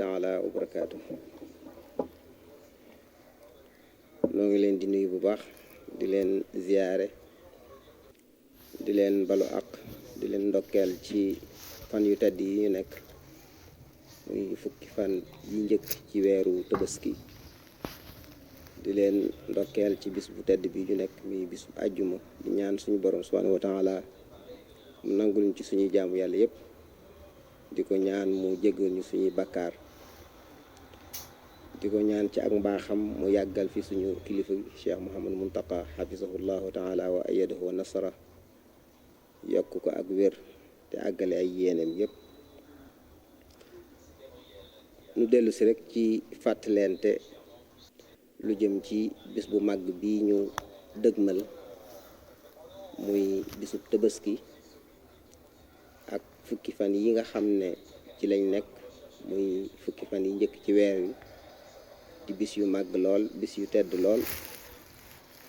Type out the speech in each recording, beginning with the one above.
taala wa barakaatu. noo ngi leen di nuyu bu baax di leen ziyaare di leen balu ak di leen ndokkeel ci fan yu tedd yi ñu nekk muy fukki fan yi njëkk ci weeru Tabaski di leen ndokkeel ci bis bu tedd bi ñu nekk muy bis bu àjjuma di ñaan suñu borom subhanahu wa taala mu nangul ñu ci suñuy jaamu yàlla yépp di ko ñaan mu jéggal ñu suñuy bakkaar di ko ñaan ci ak mbaaxam mu yàggal fi suñu kilifa Cheikh Mouhamadou Mountakha hafizahullahu taala wa ayyadahu wa nasara yokk ko ak wér te àggale ay yéeneem yépp nu dellu si rek ci fàttalente lu jëm ci bis bu màgg bi ñu dëgmal muy bisub Tabaski ak fukki fan yi nga xam ne ci lañ nekk muy fukki fan yi njëkk ci weer wi di bis yu màgg lool bis yu tedd lool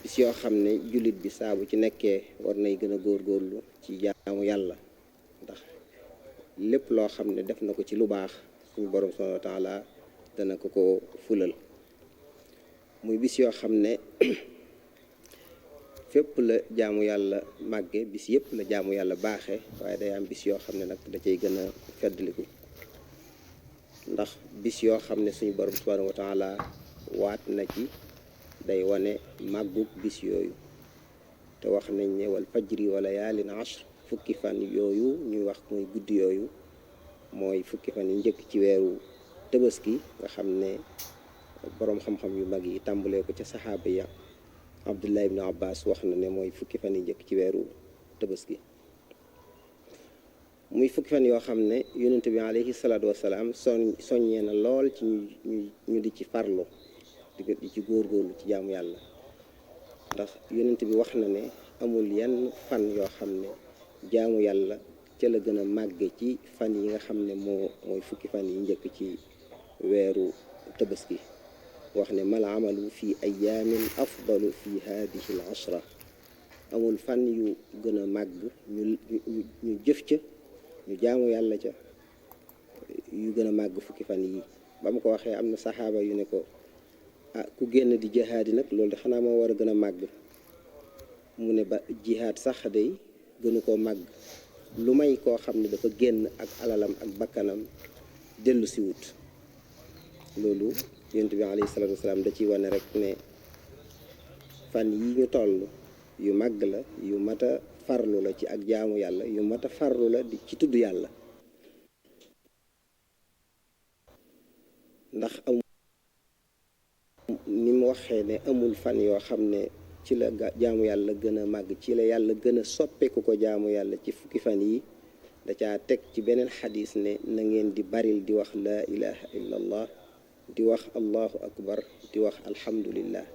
bis yoo xam ne jullit bi saa bu ci nekkee war nay gën a góorgóorlu ci jaamu yàlla ndax lépp loo xam ne def na ko ci lu baax suñu borom subhanahu wa taala dana ko ko fulal muy bis yoo xam ne fépp la jaamu yàlla màgge bis yëpp la jaamu yàlla baaxe waaye day am bis yoo xam ne nag da cay gën a feddliku ndax bis yoo xam ne suñu borom subhanahu wa taala waat na ci day wane màggug bis yooyu te wax nañ ne wal fajri wa layaalin ashr fukki fan yooyu ñuy wax muy guddi yooyu mooy fukki fan yi njëkk ci weeru Tabaski nga xam ne boroom xam-xam yu mag yi tàmbalee ko ca saxaaba ya Abdullah ibn Abbas wax na ne mooy fukki fan yi njëkk ci weeru Tabaski muy fukki fan yoo xam ne yonent bi alayhi salaatu wasalaam soññee na lool ci ñu di ci farlu di ci góorgóorlu ci jaamu yàlla ndax yonent bi wax na ne amul yenn fan yoo xam ne jaamu yàlla ca la gën a màgge ci fan yi nga xam ne mooy fukki fan yi njëkk ci weeru Tabaski wax ne mal amalu fi ayaamin afdalu fi hadihi al ashra amul fan yu gën a màgg ñu jëf ca ñu jaamu yàlla ca yu gën a màgg fukki fan yi ba mu ko waxee am na saxaaba yu ne ko ku génn di jihaad yi nag loolu de xanaa moo war a gën a màgg mu ne ba jihaad sax day gënu koo màgg lu may koo xam ne dafa génn ak alalam ak bakkanam dellu si wut loolu yonent bi alayhi salaatu wasalaam da ciy wane rek ne fan yi ñu toll yu màgg la yu mat a farlu la ci ak jaamu yàlla yu mat a farlu la di ci tudd yàlla ndax ni mu waxee ne amul fan yoo xam ne ci la jaamu yàlla gën a màgg ci la yàlla gën a soppeeku ko jaamu yàlla ci fukki fan yi da caa teg ci beneen xadis ne na ngeen di baril di wax laa ilaha illa allah di wax allahu akbar di wax alhamdulillah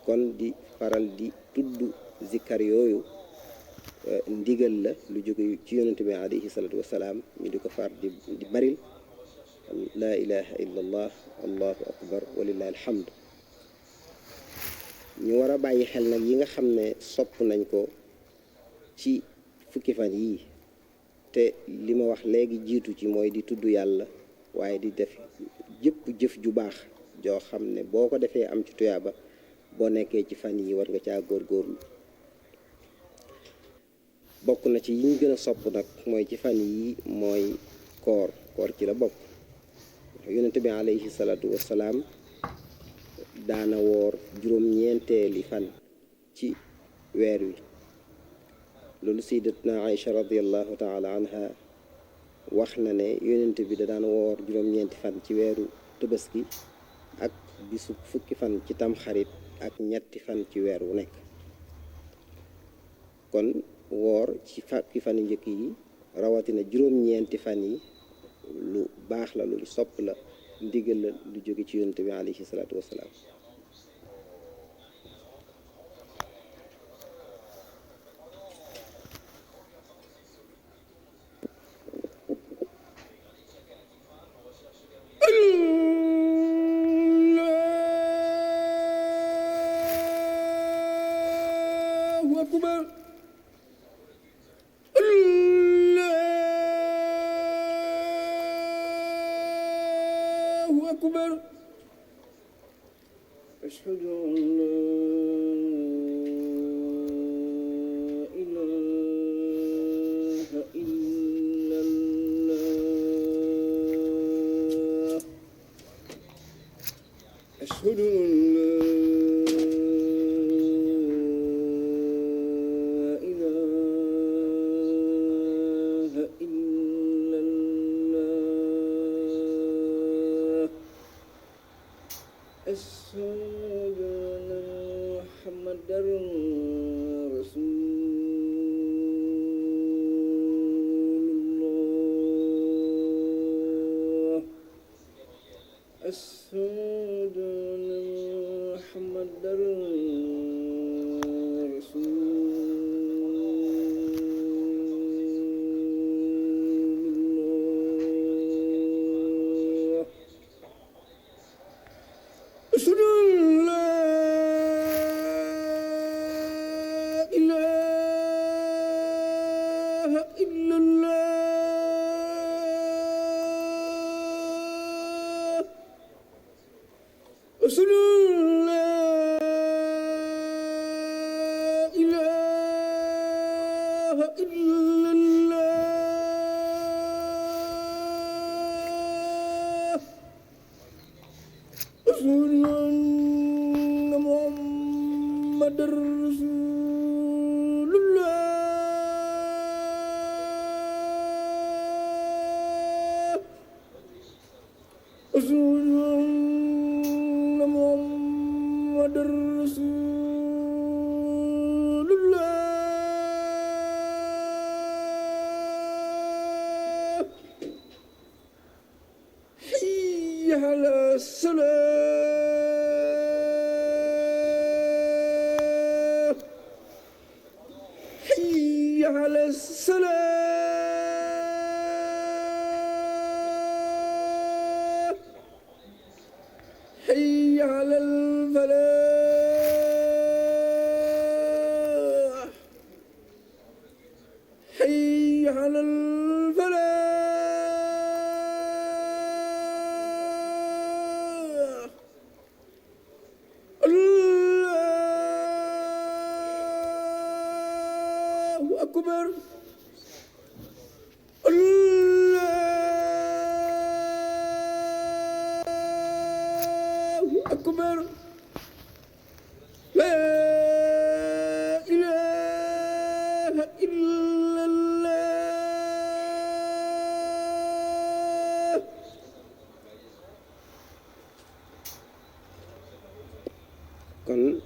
kon di faral di tudd zikkar yooyu ndigal la lu jóge ci yonent bi alayhi salatu wasalaam ñu di ko far di baril laa ilaha illa allah allahu akbar walillahi alhamdu ñu war a bàyyi xel nag yi nga xam ne sopp nañ ko ci fukki fan yii te li ma wax léegi jiitu ci mooy di tudd yàlla waaye di def jëpp jëf ju baax joo xam ne boo ko defee am ci tuyaaba boo nekkee ci fan yi war nga caa góorgóorlu bokk na ci yi ñu gën a sopp nag mooy ci fan yi mooy koor ci la bokk yonent bi alayhi salaatu wassalaam daana woor juróom-ñeenteeli fan ci weer wi loolu sayyidatuna Aïcha radiyallahu taala anha wax na ne yonent bi da daan woor juróom-ñeenti fan ci weeru Tabaski ak bisu fukki fan ci tamxarit ak ñetti fan ci weer wu nekk kon woor ci fukki fan njëkk yi rawatina juróom-ñeenti fan yi lu baax la lu sopp la ndigal la lu jóge ci yonent bi alayhi salaatu wassalaam الله أكبر أشهد أن لا إله إلا الله أشهد أن لا إله إلا الله أشهد أن محمدًا رسول الله أشهد أن محمدًا رسول الله أشهد أن لا إله إلا الله أشهد أن لا إله إلا الله أشهد أن محمدًا رسول الله أشهد أن محمدًا رسول الله حي على الصلاة حي على الصلاة حي على الفلاح حي على الفلاح الله أكبر الله أكبر لا إله إلا الله kon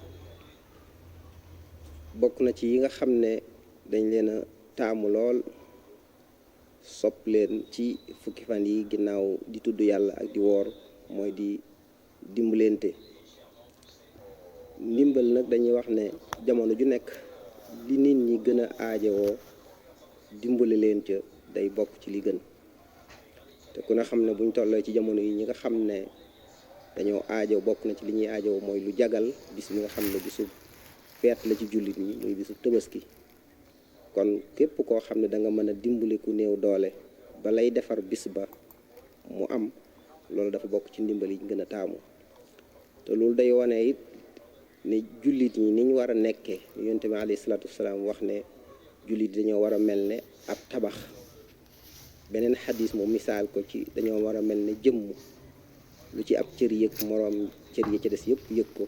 bokk na ci yi nga xam ne dañ leen a taamu lool sopp leen ci fukki fan yi ginnaaw di tudd yàlla ak di woor mooy di dimbalante ndimbal nag dañuy wax ne jamono ju nekk li nit ñi gën a aajowoo dimbale leen ca day bokk ci li gën te ku ne xam ne buñ tollee ci jamono yi ñi nga xam ne dañoo aajo bokk na ci li ñuy aajo mooy lu jagal bis bi nga xam ne bisu feet la ci jullit ñi muy bisu Tabaski kon képp koo xam ne da nga mën a dimbali ku néew doole ba lay defar bis ba mu am loolu dafa bokk ci ndimbal yi ñu gën a taamu te loolu day wane it ne jullit ñi ni ñu war a nekkee yonent bi alayhi salaatu wasalaam wax ne jullit dañoo war a mel ne ab tabax beneen xadis moom misaal ko ci dañoo war a mel ne jëmm lu ci ab cër yëg moroom cër yi ci des yëpp yëg ko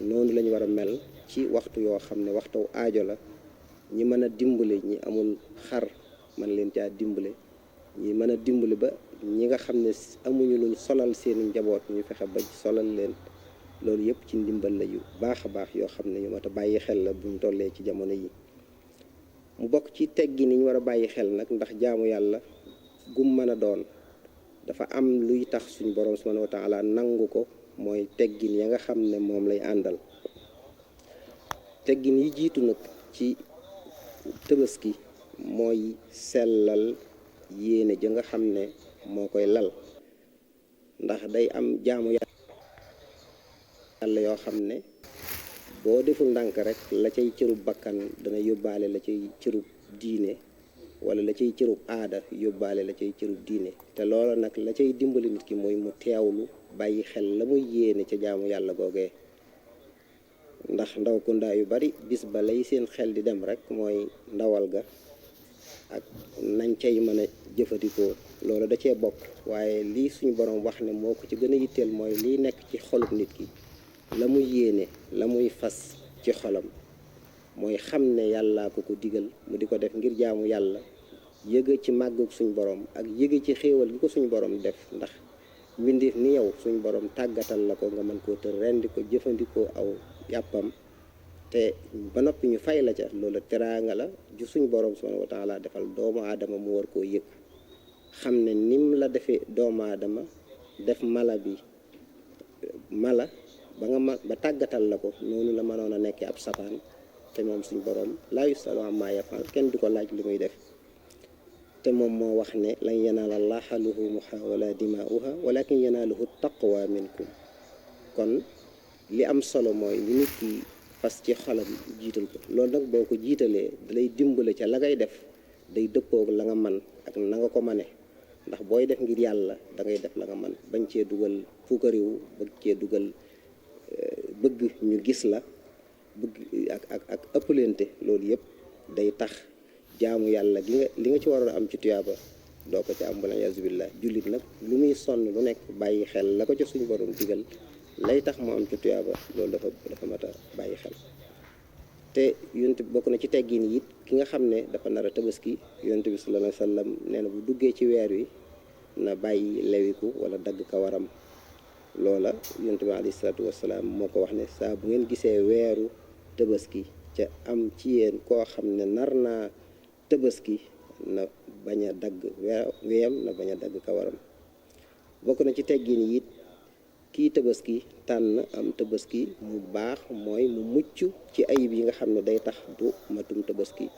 noonu lañu war a mel ci waxtu yoo xam ne waxtu aajo la ñi mën a dimbale ñi amul xar man leen caa dimbale ñi mën a dimbale ba ñi nga xam ne amuñu luñ solal seeni njaboot ñu fexe ba solal leen loolu yëpp ci ndimbal la yu baax a baax yoo xam ne ñu mat a bàyyi xel la buñ tollee ci jamono yi mu bokk ci teggi ni ñu war a bàyyi xel nag ndax jaamu yàlla gum mën a doon dafa am luy tax suñ borom subhanahu wa taala nangu ko mooy teggin ya nga xam ne moom lay àndal teggin yi jiitu nag ci Tabaski mooy sellal yéene ja nga xam ne moo koy lal ndax day am jaamu yàlla yoo xam ne boo deful ndànk rek la cay cërub bakkan dana yóbbaale la cay cërub diine wala la cay cërub aada yóbbaale la cay cërub diine te loola nag la cay dimbali nit ki mooy mu teewlu bàyyi xel la muy yéene ca jaamu yàlla googee ndax ndaw ku ndaa yu bari bis ba lay seen xel di dem rek mooy ndawal ga ak nañ cay mën a jëfandikoo loolu da cee bokk waaye lii suñu borom wax ne moo ko ci gën a yitteel mooy liy nekk ci xolub nit ki la muy yéene la muy fas ci xolam mooy xam ne yàllaa ko digal mu di ko def ngir jaamu yàlla yëge ci màggug suñ borom ak yëge ci xéewal gi ko suñ borom def ndax mbindeef ni yow suñ borom tàggatal la ko nga mën koo tër rendi ko jëfandikoo aw yàppam te ba noppi ñu fay la ca loolu teraanga la ju suñ borom subhanahu wa taala defal doomu aadama mu war koo yëg xam ne nim la defee doomu aadama def mala bi mala ba tàggatal la ko noonu la mënoon a nekkee ab safaan te moom suñ borom laa yusalu ammaa yafaal kenn du ko laaj li muy def te moom moo wax ne lan yanaala llaaha luhuumuhaa wala dimaa'uhaa walaakin yanaaluhu taqwa minkum kon li am solo mooy li nit ki fas ci xolam jiital ko loolu nag boo ko jiitalee dalay dimbale ca la ngay def day dëppoog la nga man ak na nga ko mane ndax booy def ngir yàlla da ngay def la nga man bañ cee dugal puukariwu bëgg cee dugal bëgg ñu gis la bëgg ak ëppalente loolu yëpp day tax jaamu yàlla li nga ci waroon a am ci tuyaaba doo ko ci am wala yaazu billah jullit nag lu muy sonn lu nekk bàyyi xel la ko ci suñu borom digal lay tax mu am ci tuyaaba loolu dafa mat a bàyyi xel te yonent bi bokk na ci teggin yi it ki nga xam ne dafa nar a tabaski yonent bi sallallahu alayhi wa sallam nee na bu duggee ci weer wi na bàyyi lewiku wala dagg kawaram loola yonent bi alayhi salaatu wasalaam moo ko wax ne saa bu ngeen gisee weeru tabaski ca am ci yéen koo xam ne nar naa tabaski na bañ a dagg weyam na bañ a dagg kawaram bokk na ci teggin yi it kii tabaski tànn am tabaski mu baax mooy mu mucc ci ayib yi nga xam ne day tax du matum tabaski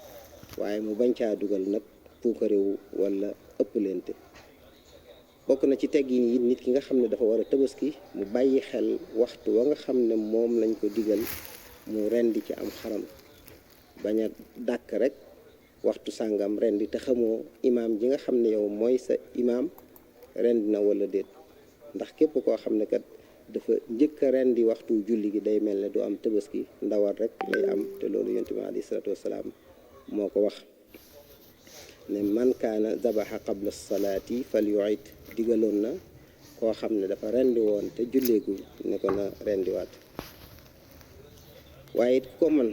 waaye mu bañ caa dugal nag puukarewu wala ëppalente bokk na ci teggin yi nit ki nga xam ne dafa war a tabaski mu bàyyi xel waxtu wa nga xam ne moom lañ ko digal mu rendi ci am xaram bañ a dàkk rek waxtu sàngam rendi te xamoo imaam ji nga xam ne yow mooy sa imaam rendi na wala déet ndax képp koo xam ne kat dafa njëkk a rendi waxtu julli gi day mel ne du am tabaski ndawal rek lay am te loolu yonent bi alayhi salaatu wasalaam moo ko wax ne man kaana zabaxa qabla salaati fal yuid digaloon na koo xam ne dafa rendi woon te julleegul ne ko na rendiwaat waaye it ko man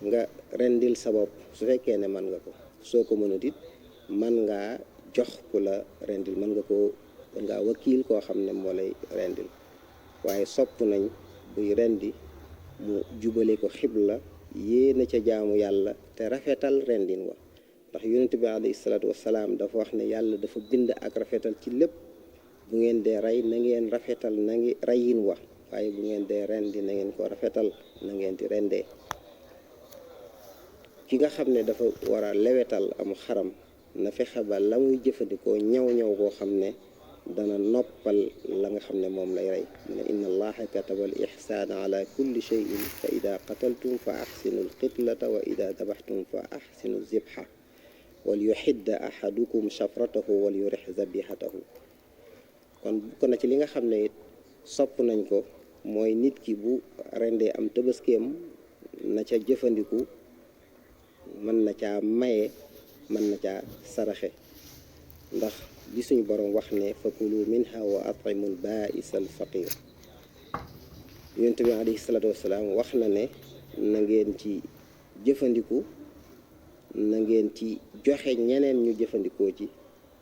nga rendil sa bopp su fekkee ne man nga ko soo ko mënut it man ngaa jox ku la rendil mën ngaa wakiil koo xam ne moo lay rendil waaye sopp nañ buy rendi mu jubale ko xibla yéena ca jaamu yàlla te rafetal rendin wa ndax yonent bi alayhi salaatu wasalaam dafa wax ne yàlla dafa bind ak rafetal ci lépp bu ngeen dee rey na ngeen rafetal na ngi reyin wa waaye bu ngeen dee rendi na ngeen ko rafetal na ngeen di rendee ki nga xam ne dafa war a lewetal am xaram na fexe ba la muy jëfandikoo ñaw koo xam ne dana noppal la nga xam ne moom lay rey mu ne inna allaha kataba al ihsaana ala kulli shay'in fa ida qataltum fa ahsinu al qitlata wa ida dabaxtum fa ahsinu zibha wal yuxidda ahadukum shafratahu wal yurix zabihatahu kon bokk na ci li nga xam ne it sopp nañ ko mooy nit ki bu rendee am tëbaskeem na ca jëfandiku mën na caa maye mën na caa saraxe ndax li suñu borom wax ne fakulu minha wa atimul baa'is al faqir yonent bi alayhi salaatu wasalaam wax na ne na ngeen ci jëfandiku na ngeen ci joxe ñeneen ñu jëfandikoo ci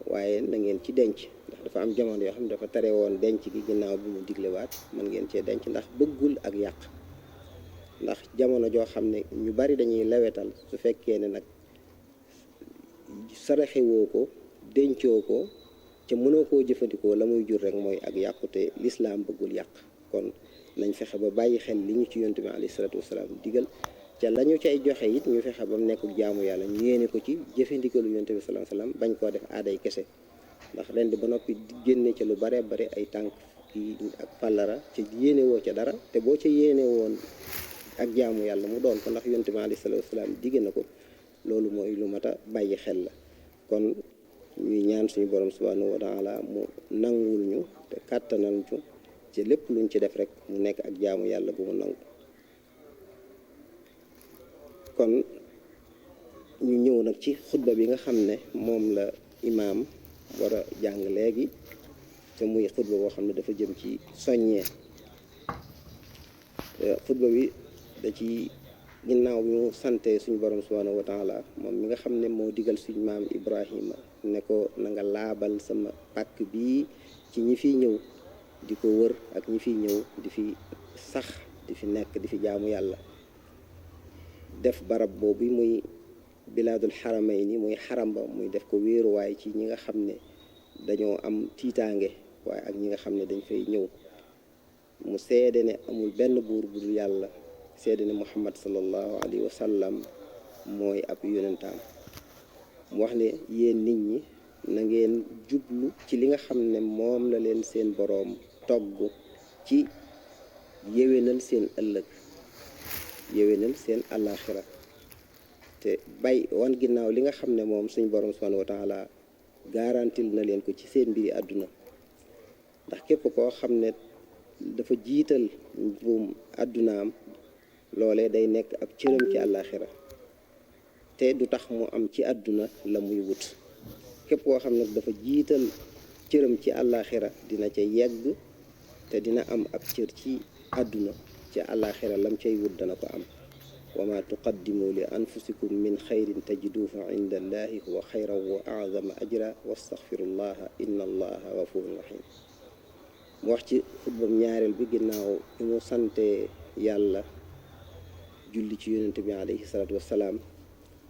waaye na ngeen ci denc ndax dafa am jamono yoo xam ne dafa tere woon denc gi ginnaaw bi mu diglewaat mën ngeen cee denc ndax bëggul ak yàq ndax jamono joo xam ne ñu bari dañuy lewetal su fekkee ne nag saraxewoo ko dencoo ko ca mënoo koo jëfandikoo la muy jur rek mooy ak yàqute lislaam bëggul yàq kon nañ fexe ba bàyyi xel li ñu ci yonent bi alayhi salaatu wasalaam digal ca la ñu cay joxe it ñu fexe ba mu nekk jaamu yàlla ñu yéene ko ci jëfandikalu yonent bi sallallahu alayhi wasallam bañ koo def aaday kese ndax ren ba noppi génne ca lu bare bare ay tànk kii ak pàllara ca yéene woo ca dara te boo ca yéene woon ak jaamu yàlla mu doon ko ndax yonent bi alayhi salaatu wasalaam digge na ko loolu mooy lu mat a bàyyi xel la kon ñuy ñaan suñu borom subhanahu wa taala mu nangul ñu te kàttanal ñu ci lépp luñ ci def rek mu nekk ak jaamu yàlla bu mu nangu. kon ñu ñëw nag ci xutba bi nga xam ne moom la imaam war a jàng léegi te muy xutba boo xam ne dafa jëm ci soññee. xutba bi da ci ginnaaw bi mu sante suñu borom subhanahu wa taala moom mi nga xam ne moo digal suñu maam Ibrahima ne ko na nga laabal sama pàkk bii ci ñi fiy ñëw di ko wër ak ñi fiy ñëw di fi sax di fi nekk di fi jaamu yàlla, def barab boobu muy bilaadul xaramayni muy xaram ba muy def ko wéeruwaay ci ñi nga xam ne dañoo am tiitaange waaye ak ñi nga xam ne dañ fay ñëw. mu seede ne amul benn buur bu dul yàlla, seede ne muhammad sallallahu alayhi wa sallam mooy ab yonentaam. mu wax ne yéen nit ñi na ngeen jublu ci li nga xam ne moom la leen seen boroom togg ci yéwénal seen ëllëg, yéwénal seen àllaaxira, te bay wan ginnaaw li nga xam ne moom suñ boroom subhanahu wa taala garantil na leen ko ci seen mbiri àdduna. ndax képp koo xam ne dafa jiital mbuum àddunaam loolee day nekk ab cëram ci àllaaxira te du tax mu am ci àdduna la muy wut. képp koo xam ne dafa jiital cëram ci àllaaxira dina ca yegg te dina am ab cër ci àdduna, ci àllaaxira lam cay wut dana ko am. wa ma tuqaddimu li anfusikum min xayrin tajiduhu inda allahi huwa xayran wa azama ajra wastaxfirullaha inna allaha gafurun rahim. mu wax ci xutbam ñaareel bi ginnaaw bi mu sante yàlla julli ci yonent bi alayhi salaatu wassalaam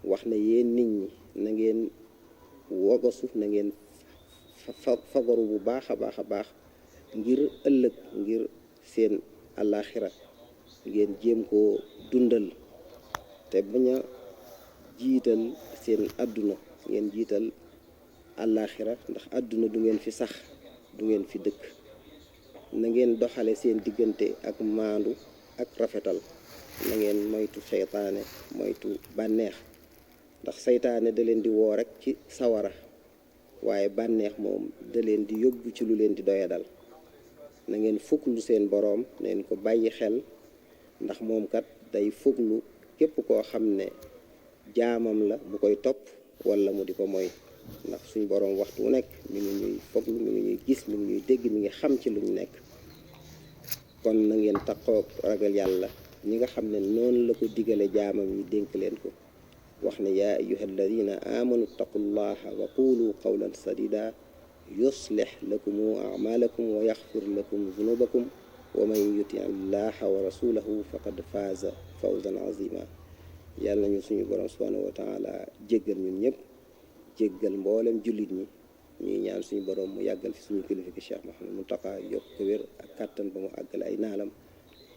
wax na yéen nit ñi na ngeen wogosu, na ngeen fagaru bu baax a baax a baax ngir ëllëg, ngir seen àllaaxira ngeen jéem koo dundal te bañ a jiital seen àdduna, ngeen jiital àllaaxira ndax àdduna du ngeen fi sax, du ngeen fi dëkk. na ngeen doxale seen diggante ak maandu ak rafetal, na ngeen moytu seytaane, moytu bànneex ndax seytaane da leen di woo rek ci sawara waaye bànneex moom da leen di yóbbu ci lu leen di doyadal. na ngeen fuglu seen boroom, na ngeen ko bàyyi xel ndax moom kat day fuglu képp koo xam ne jaamam la bu koy topp walla mu di ko moy. ndax suñ boroom waxtu wu nekk mi ngi ñuy foglu, mi ngi ñuy gis, mi ngi ñuy dégg, mi ngi xam ci luñ nekk. kon na ngeen taqoo ragal yàlla ñi nga xam ne noonu la ko digale jaamam yi dénk leen ko. wax ne yaa ayyuha alladina amanu taqullaha wa qulu qawlan sadida yuslih lakum amalakum wa yaxfir lakum zunubakum wa man yuti allaha wa rasulahu faqad faaza fawzan azima. yàlla nañu suñu borom subhanahu wa taala jéggal ñun ñëpp, jéggal mboolem jullit ñi. ñuy ñaan suñu borom mu yàggal fi suñu kilifa gi Cheikh Mouhamadou Mountakha, yokk ko wér ak kàttan ba mu àggale ay naalam.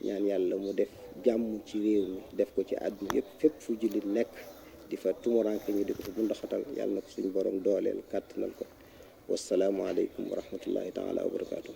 ñaan yàlla mu def jàmm ci réew mi, def ko ci àdduna yëpp, fépp fu jullit nekk di fa tumuranke ñu di ko fa bundaxatal, yàlla na ko suñu borom dooleel kàttanal ko. wassalaamu aleykum wa rahmatullahi taala wa barakaatu.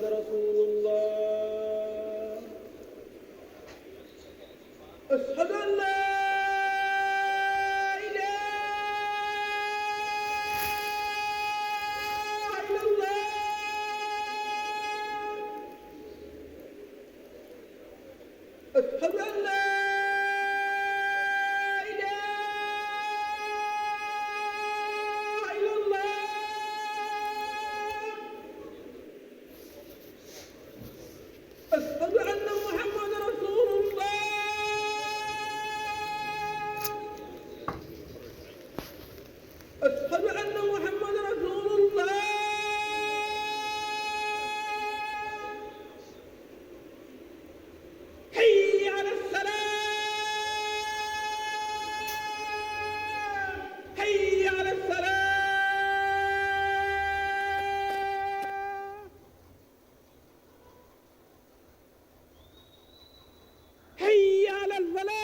رسول الله أشهد أن لا إله إلا الله أشهد أن لا أشهد أن محمد رسول الله أشهد أن محمد رسول الله حي على السلام حي على السلام حي على الفلاح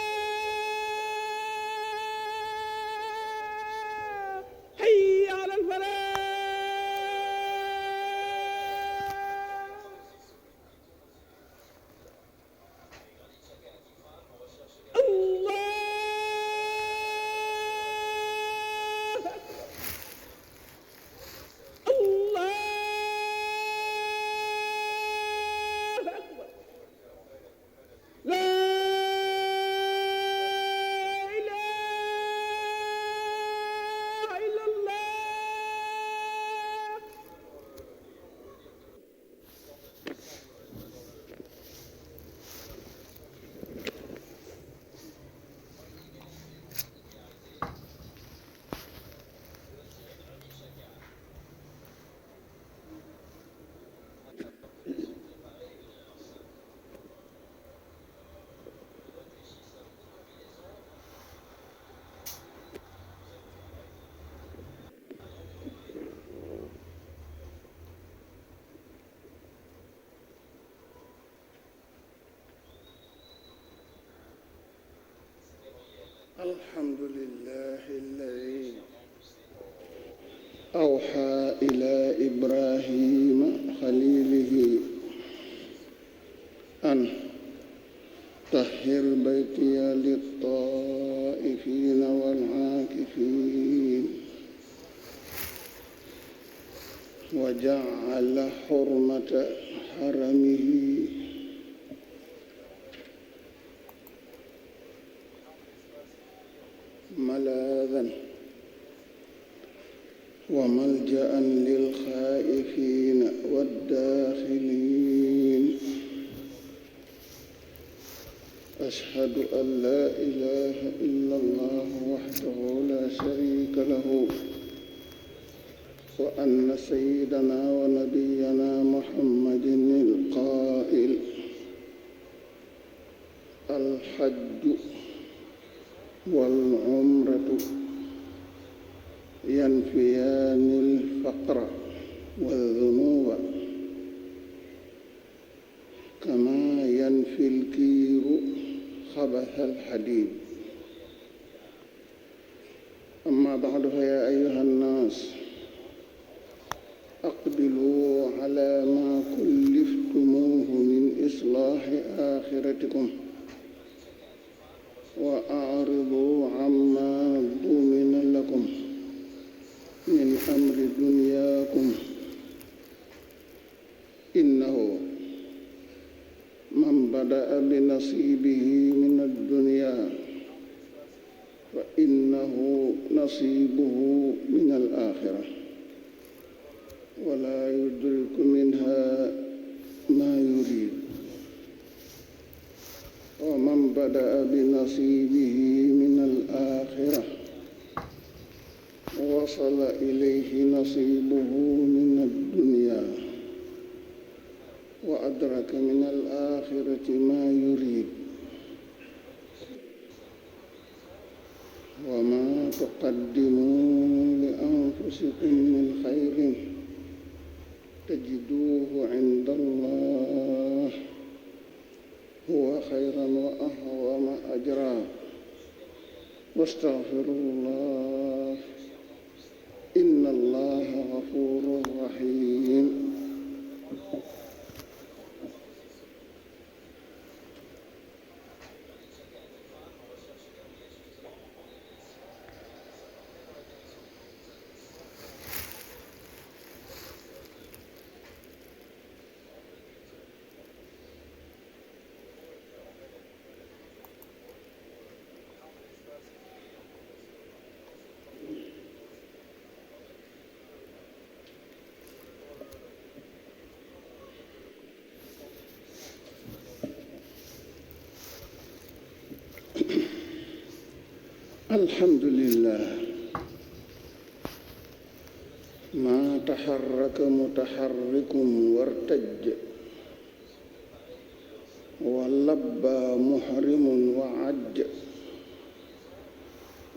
حي على الفلاح الله الله أكبر لا إله إلا الله الحمد لله الذي أوحى إلى إبراهيم خليله أن طهر بيتي للطائفين والعاكفين وجعل حرمة حرمه ملاذا وملجأ للخائفين والداخلين أشهد أن لا إله إلا الله وحده لا شريك له وأن سيدنا ونبينا محمد القائل الحج والعمرة ينفيان الفقر والذنوب كما ينفي الكير خبث الحديد. أما بعد فيا أيها الناس أقبلوا على ما كلفتموه من إصلاح آخرتكم وأعرضوا عما ضمن لكم من أمر دنياكم. إنه من بدأ بنصيبه من الدنيا فإنه نصيبه من الآخرة ولا يدرك منها ما يريد. ومن بدأ بنصيبه من الآخرة وصل إليه نصيبه من الدنيا وأدرك من الآخرة ما يريد. وما تقدموا لأنفسكم من خير تجدوه عند الله هو خيرا وأعظم أجرا واستغفروا الله إن الله غفور رحيم. الحمد لله ما تحرك متحرك وارتج ولبى محرم وعج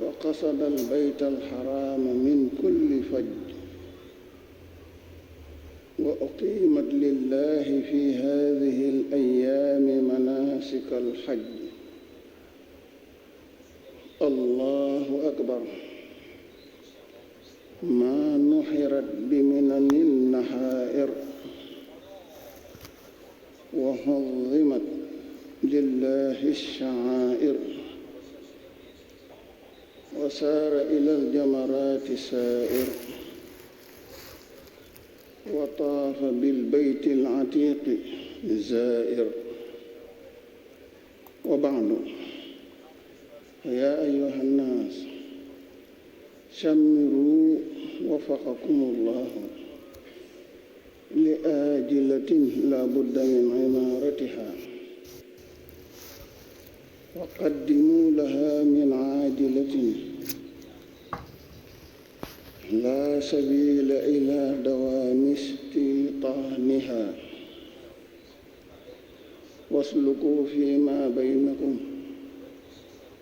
وقصد البيت الحرام من كل فج وأقيمت لله في هذه الأيام مناسك الحج الله أكبر ما نحرت بمنن النحائر وحظمت لله الشعائر وسار إلى الجمرات سائر وطاف بالبيت العتيق زائر وبعد يا أيها الناس شمروا وفقكم الله لآجلة لا بد من عمارتها وقدموا لها من عاجلة لا سبيل إلى دوام استيطانها واسلكوا فيما بينكم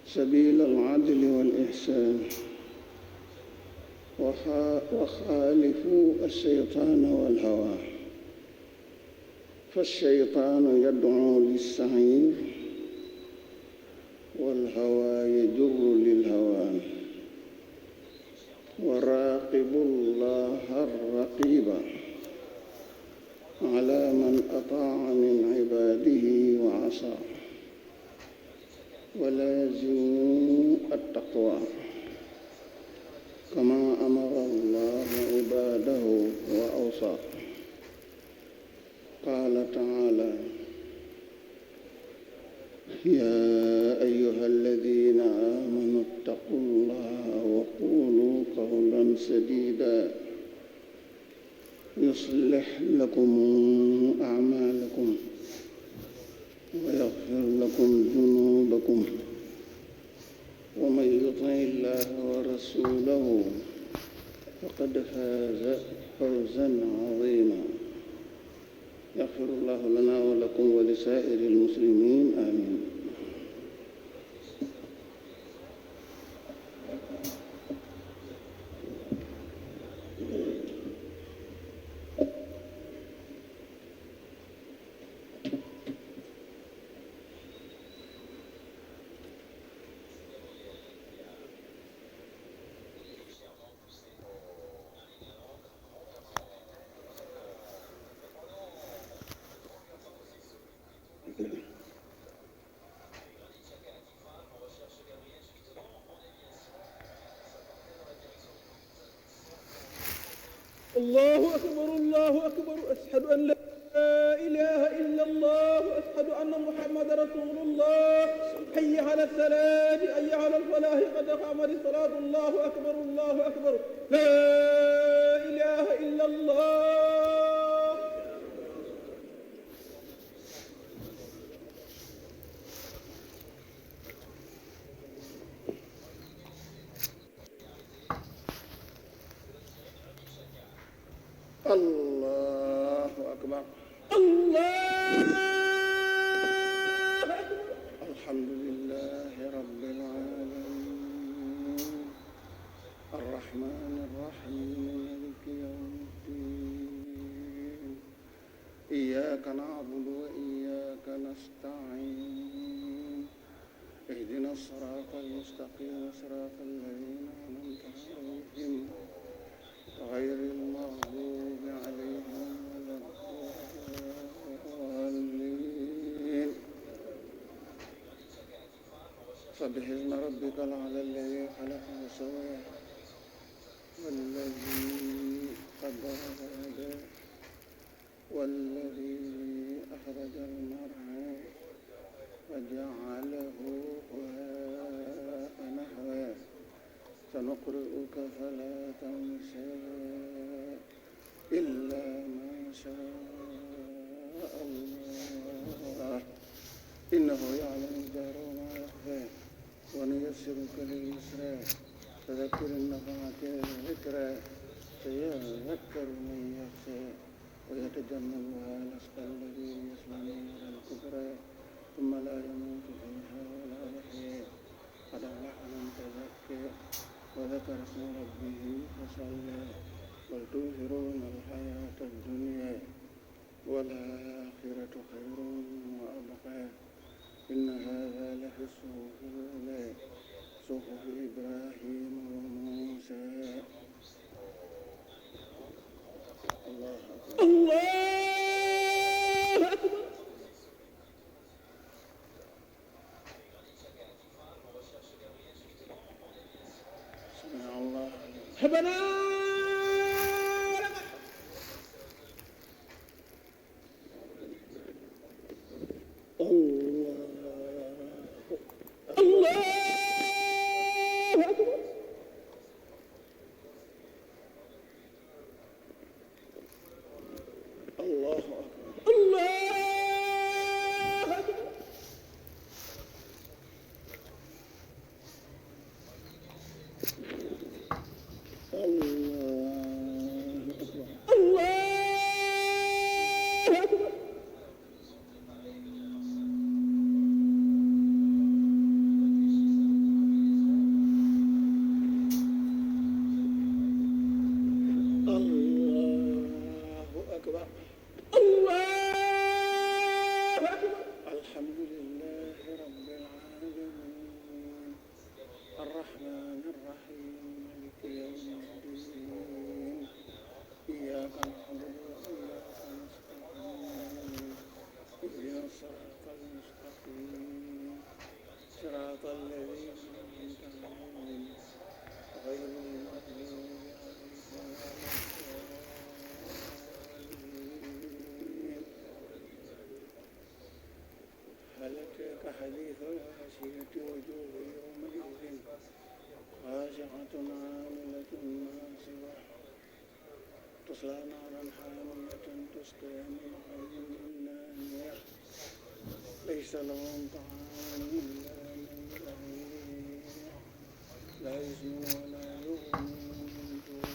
سبيل العدل والإحسان وخالفوا الشيطان والهوى فالشيطان يدعو للسعير والهوى يجر للهوان وراقبوا الله الرقيب على من أطاع من عباده وعصى ولازموا التقوى كما أمر الله عباده وأوصى قال تعالى يا أيها الذين آمنوا اتقوا الله وقولوا قولا سديدا يصلح لكم أعمالكم ويغفر لكم ذنوبكم ومن يطع الله ورسوله فقد فاز فوزا عظيما يغفر الله لنا ولكم ولسائر المسلمين آمين. الله أكبر الله أكبر أشهد أن لا إله إلا الله أشهد أن محمد رسول الله حي على الصلاة حي على الفلاح قد قامت الصلاة الله أكبر الله أكبر لا إله إلا الله. الله أكبر الله أكبر. الحمد لله رب العالمين الرحمن الرحيم مالك يوم الدين إياك نعبد وإياك نستعين اهدنا الصراط المستقيم صراط الذين أنعمت عليهم غير المغضوب عليهم ولا الضالين سبح اسم ربك الأعلى الذي خلق فسوى والذي قدر فهدى والذي أخرج المرعى فجعله غثاء نحوا سنقرئك فلا تنسى إلا ما شاء الله إنه يعلم الجهر وما يخفى ونيسرك لليسرى فذكر النفعة الذكرى سيذكر من يخشى ويتجنبها الأشقى الذي يصلى النار الكبرى ثم لا يموت فيها ولا يحيى قد أفلح من تزكى وذكر اسم ربه فصلى بل تؤثرون الحياة الدنيا والآخرة خير وأبقى إن هذا لفي الصحف الأولى صحف إبراهيم وموسى. الله أكبر. الله أكبر. سمع الله ربنا حديث الغاشية وجوه يومئذ خاشعة عاملة ناصبة تصلى نارا حامية تسقى من عين آنية ليس لهم طعام إلا من ضريع لا يسمن ولا يغني من جوع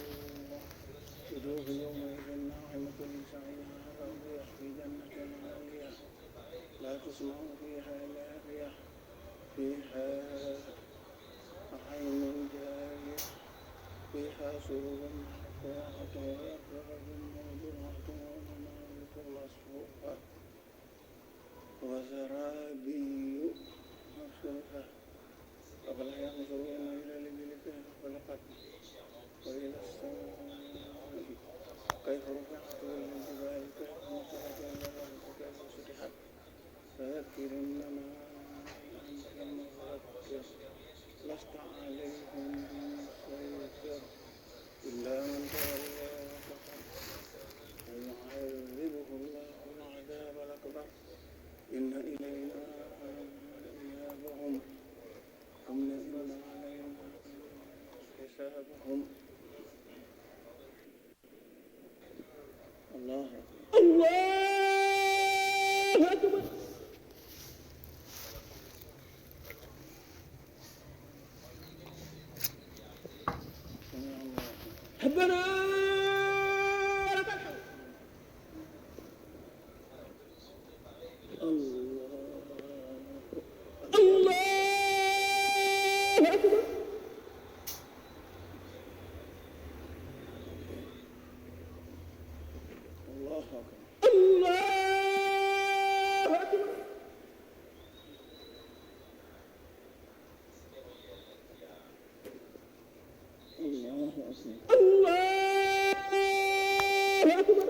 وجوه يومئذ ناعمة لسعيها راضية في جنة عالية لا تسمع فيها لاغية فيها عين جارية فيها سرور مرفوعة وأكواب موضوعة ونمارق مصفوفة وزرابي مبثوثة أفلا ينظرون إلى الإبل كيف خلقت وإلى السماء كيف رفعت وإلى الجبال كيف نصبت وإلى الأرض كيف سطحت فذكر إنما أنت مذكر لست عليهم بمسيطر إلا من تولى وكفر فيعذبه الله العذاب الأكبر إن إلينا إيابهم ثم إن علينا حسابهم. الله أكبر. ربنا لك الحمد. الله أكبر. الله أكبر. الله أكبر. الله أكبر. الله أكبر.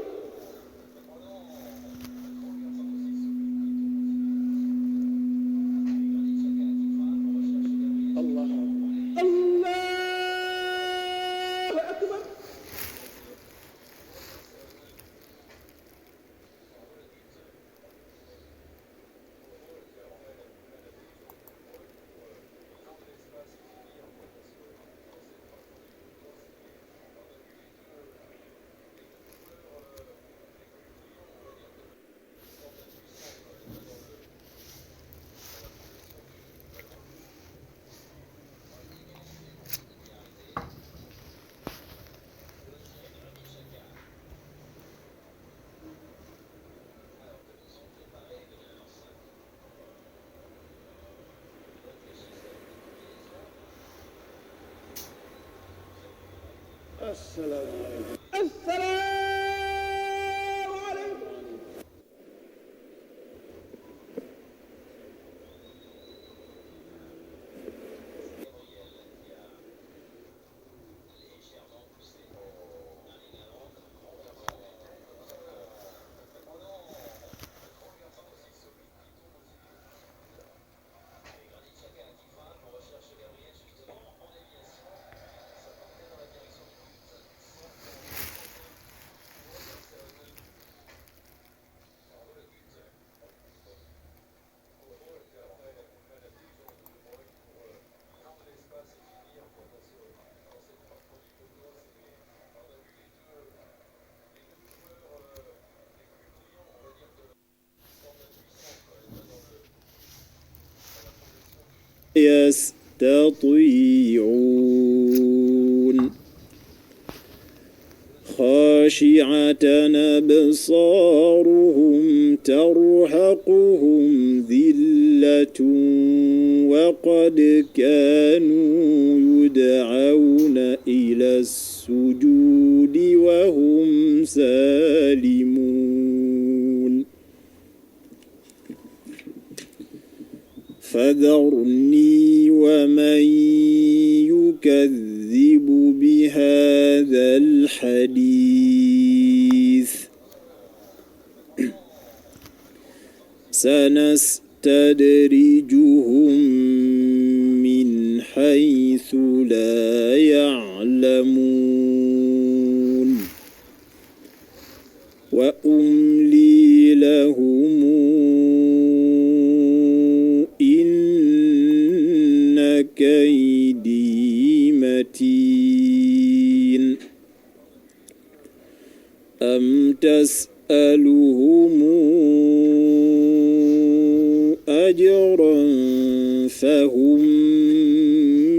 يستطيعون خاشعة أبصارهم ترهقهم ذلة وقد كانوا يدعون إلى السجود وهم سالمون فذرني ومن يكذب بهذا الحديث سنستدرجهم من حيث لا يعلمون وأملي لهم إن كيدي متين أم تسألهم أجرا فهم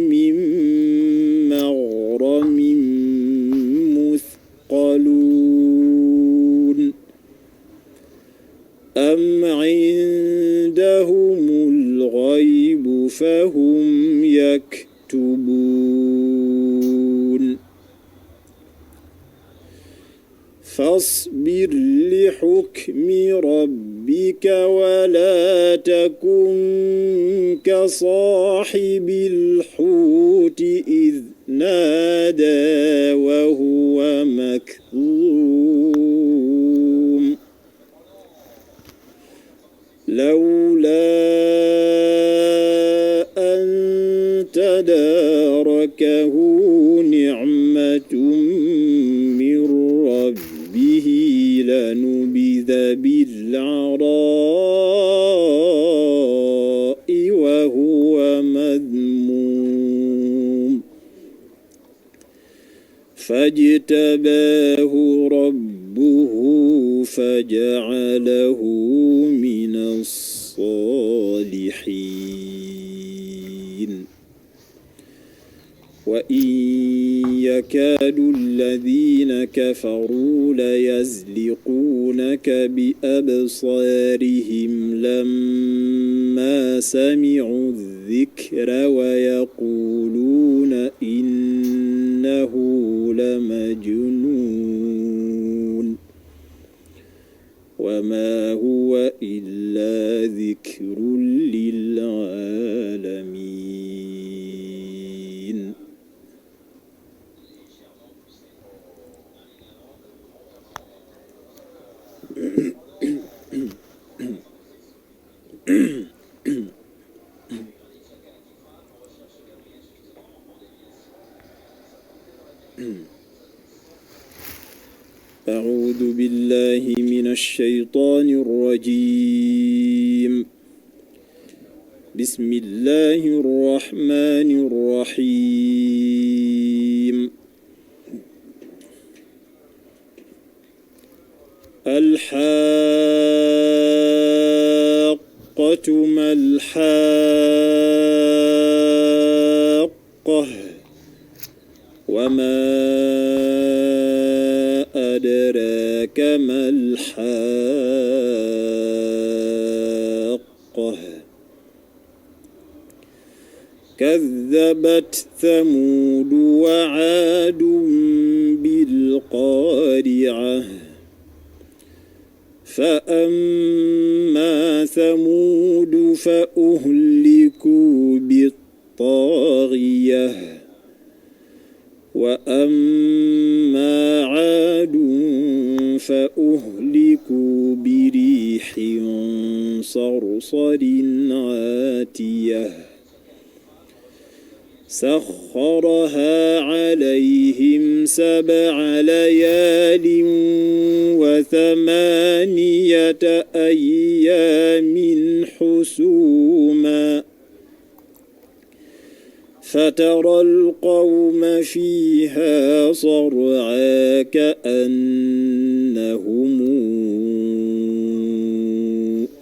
من مغرم مثقلون أم عندهم الغيب فهم يكتبون فاصبر لحكم ربك ولا تكن كصاحب الحوت إذ نادى وهو مكظوم لولا أن تداركه نعمة من ربه لنبذ بالعراء وهو مذموم فاجتباه ربه فجعله من الصالحين وإن يكاد الذين كفروا ليزلقونك بأبصارهم لما سمعوا الذكر ويقولون إنه لمجنون وما هو إلا ذكر للعالمين أعوذ بالله من الشيطان الرجيم بسم الله الرحمن الرحيم الحاقة ما الحاقة وما أدراك ما الحاقة كذب كذبت ثمود وعاد بالقارعة فأما ثمود فأهلكوا بالطاغية وأما عاد فأهلكوا بريح صرصر عاتية سخرها عليهم 7 ليال و8 أيام حسوما فترى القوم فيها صرعى كأنهم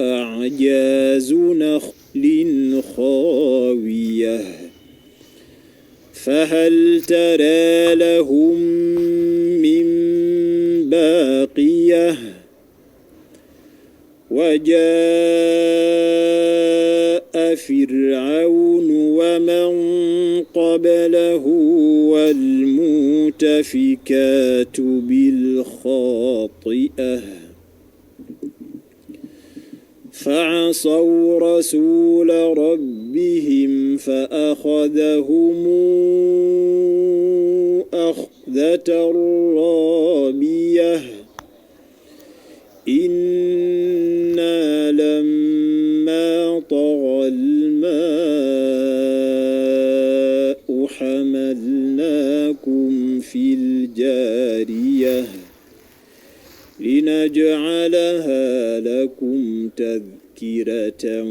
أعجاز نخل خاوية فهل ترى لهم من باقية وجاء فرعون ومن قبله والمؤتفكات بالخاطئة فعصوا رسول ربهم فأخذهم أخذة رابية إنا لما طغى الماء حملناكم في الجارية لنجعلها لكم تذكرة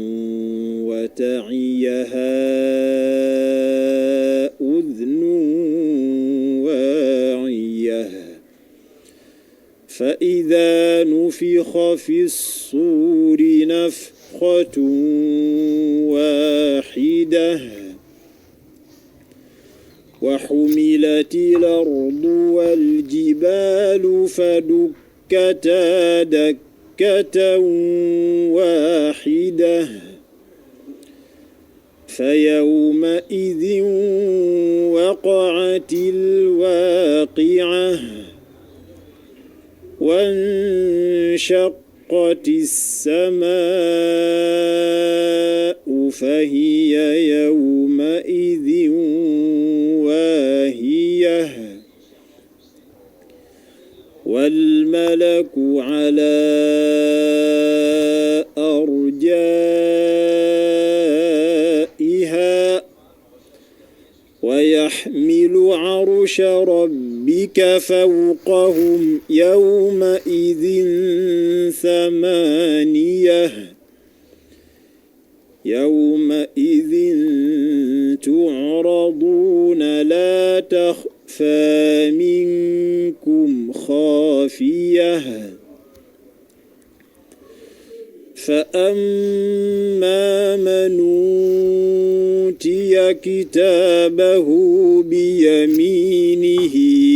وتعيها أذن واعية فإذا نفخ في الصور نفخة واحدة وحملت الأرض والجبال فدكتا دكة واحدة فيومئذ وقعت الواقعة وانشقت السماء فهي يومئذ واهية والملك على أرجائها ويحمل عرش ربك فوقهم يومئذ 8 يومئذ تعرضون لا تخفى منكم خافية فأما من أوتي كتابه بيمينه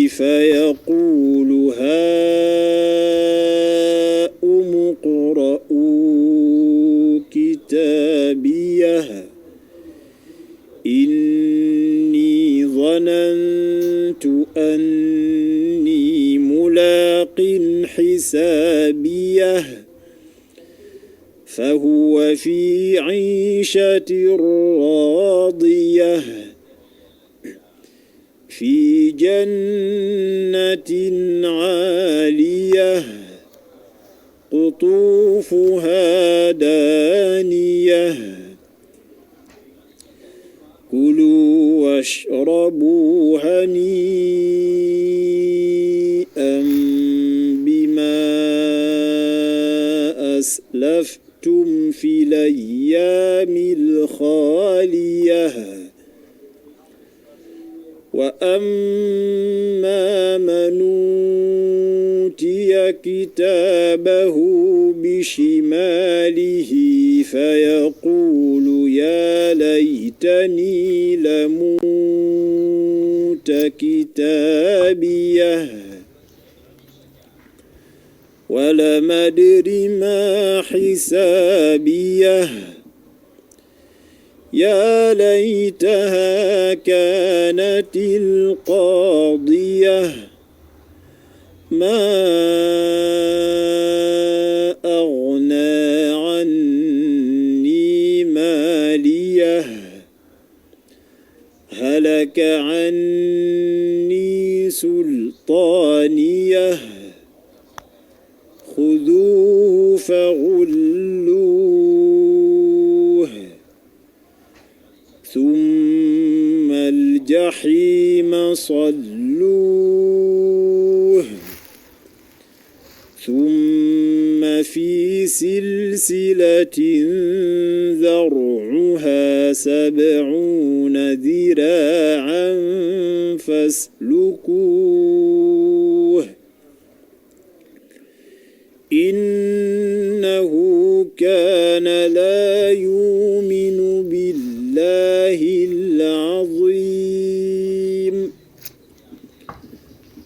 فيقول هاؤم اقرءوا كتابيه إني ظننت أني ملاق حسابيه فهو في عيشة راضية في جنة عالية قطوفها دانية كلوا واشربوا هنيئا بما أسلفتم في الأيام الخالية وأما من أوتي كتابه بشماله فيقول يا ليتني لموت كتابيه ولم أدر ما حسابيه يا ليتها كانت القاضية ما أغنى عني ماليه هلك عني سلطانيه خذوه فغلوه ثم الجحيم صلوه ثم في سلسلة ذرعها 70 ذراعا فاسلكوه إنه كان لا يؤمن بالله العظيم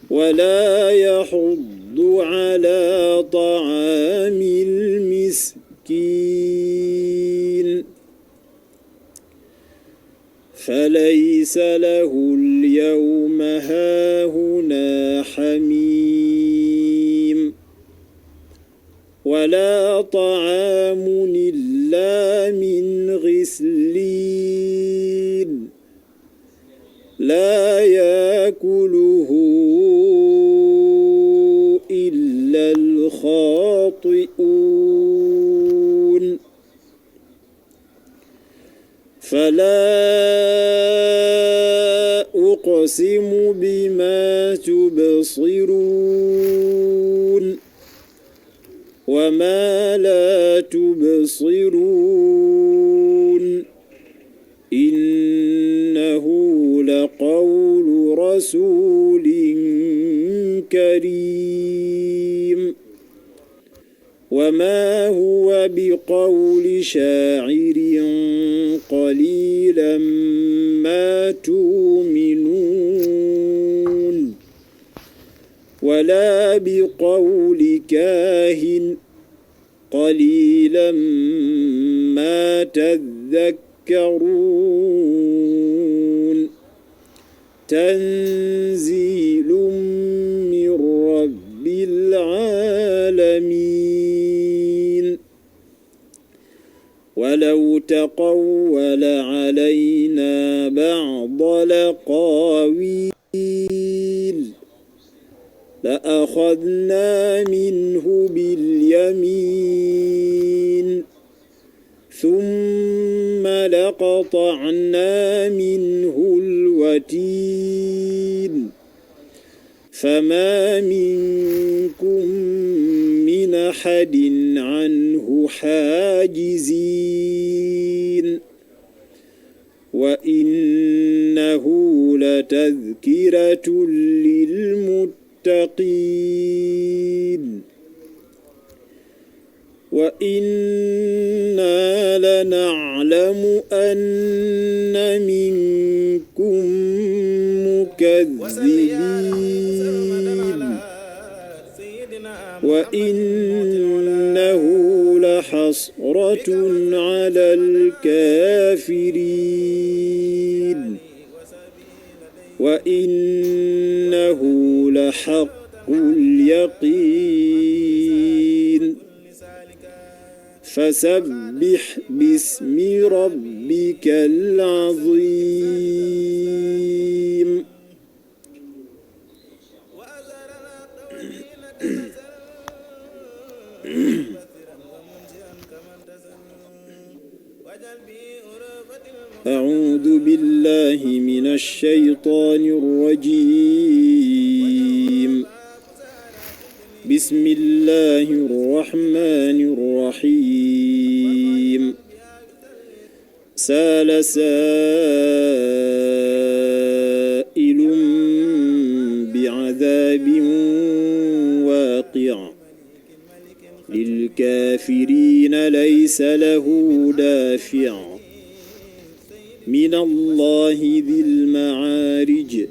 ولا يحض على طعام المسكين فليس له اليوم هاهنا حميم ولا طعام إلا من غسلين لا يأكله إلا الخاطئون فلا أقسم بما تبصرون وما لا تبصرون إنه لقول رسول كريم وما هو بقول شاعر قليلا ما تؤمنون ولا بقول كاهن قليلا ما تذكرون تنزيل من رب العالمين ولو تقول علينا بعض الأقاويل لأخذنا منه باليمين ثم لقطعنا منه الوتين فما منكم من أحد عنه حاجزين وإنه لتذكرة للمتقين وإنا لنعلم أن منكم مكذبين وإنه لحسرة على الكافرين وإنه لحق اليقين فسبح باسم ربك العظيم أعوذ بالله من الشيطان الرجيم بسم الله الرحمن الرحيم سال سائل بعذاب واقع للكافرين ليس له دافع من الله ذي المعارج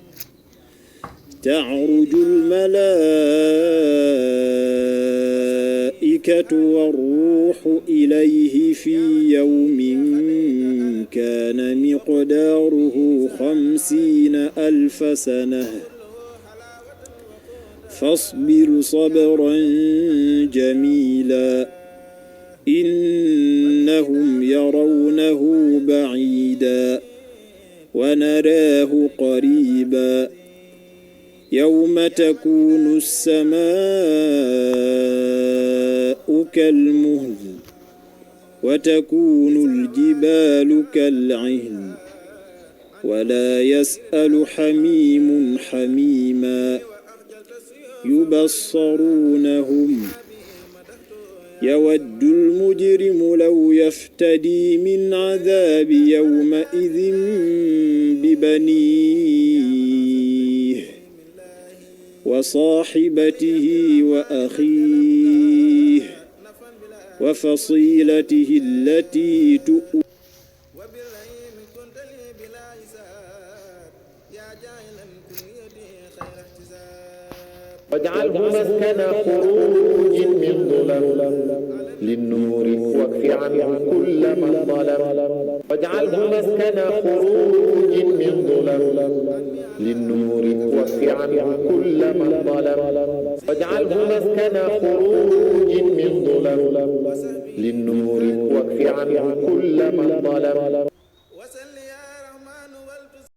تعرج الملائكة الملائكة والروح إليه في يوم كان مقداره 50,000 سنة فاصبر صبرا جميلا إنهم يرونه بعيدا ونراه قريبا يوم تكون السماء كالمهل وتكون الجبال كالعهن ولا يسأل حميم حميما يبصرونهم يود المجرم لو يفتدي من عذاب يومئذ ببنيه وصاحبته وأخيه وفصيلته التي تؤويه واجعله مسكن خروج من ظلم للنور واكف عنه كل من ظلم واجعله مسكن خروج من ظلم للنور واكف عنه كل من ظلم واجعله مسكن خروج من ظلم للنور واكف عنه كل من ظلم